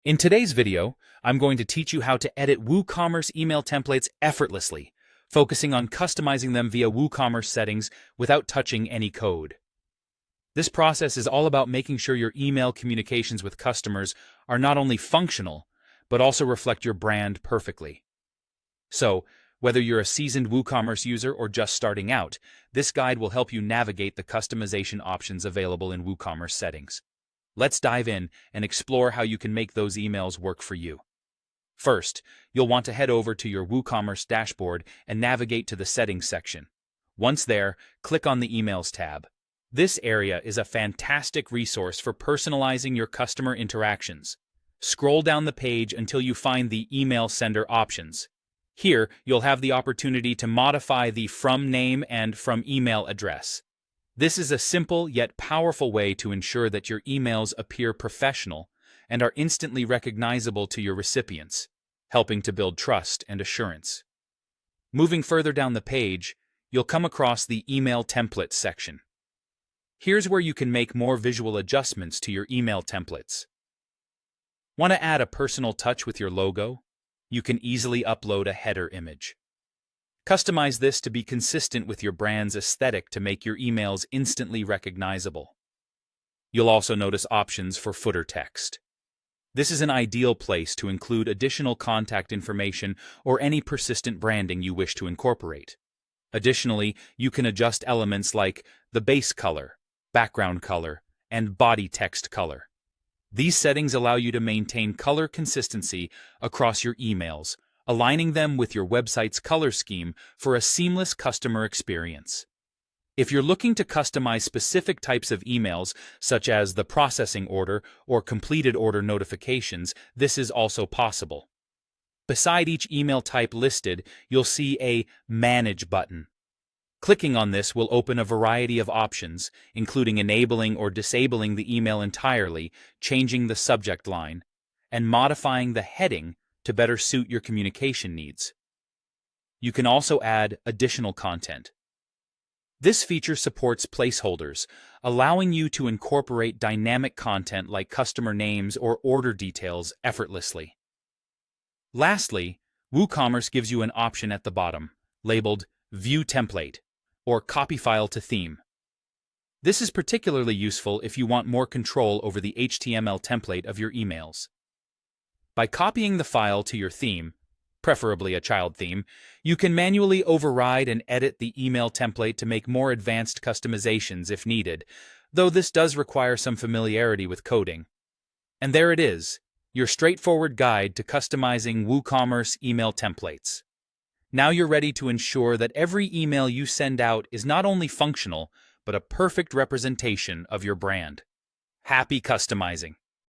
In today's video, I'm going to teach you how to edit WooCommerce email templates effortlessly, focusing on customizing them via WooCommerce settings without touching any code. This process is all about making sure your email communications with customers are not only functional, but also reflect your brand perfectly. So, whether you're a seasoned WooCommerce user or just starting out, this guide will help you navigate the customization options available in WooCommerce settings. Let's dive in and explore how you can make those emails work for you. First, you'll want to head over to your WooCommerce dashboard and navigate to the Settings section. Once there, click on the Emails tab. This area is a fantastic resource for personalizing your customer interactions. Scroll down the page until you find the Email Sender options. Here, you'll have the opportunity to modify the From Name and From Email address. This is a simple yet powerful way to ensure that your emails appear professional and are instantly recognizable to your recipients, helping to build trust and assurance. Moving further down the page, you'll come across the Email Templates section. Here's where you can make more visual adjustments to your email templates. Want to add a personal touch with your logo? You can easily upload a header image. Customize this to be consistent with your brand's aesthetic to make your emails instantly recognizable. You'll also notice options for footer text. This is an ideal place to include additional contact information or any persistent branding you wish to incorporate. Additionally, you can adjust elements like the base color, background color, and body text color. These settings allow you to maintain color consistency across your emails, aligning them with your website's color scheme for a seamless customer experience. If you're looking to customize specific types of emails, such as the processing order or completed order notifications, this is also possible. Beside each email type listed, you'll see a Manage button. Clicking on this will open a variety of options, including enabling or disabling the email entirely, changing the subject line, and modifying the heading to better suit your communication needs. You can also add additional content. This feature supports placeholders, allowing you to incorporate dynamic content like customer names or order details effortlessly. Lastly, WooCommerce gives you an option at the bottom, labeled View Template, or Copy File to Theme. This is particularly useful if you want more control over the HTML template of your emails. By copying the file to your theme, preferably a child theme, you can manually override and edit the email template to make more advanced customizations if needed, though this does require some familiarity with coding. And there it is, your straightforward guide to customizing WooCommerce email templates. Now you're ready to ensure that every email you send out is not only functional, but a perfect representation of your brand. Happy customizing!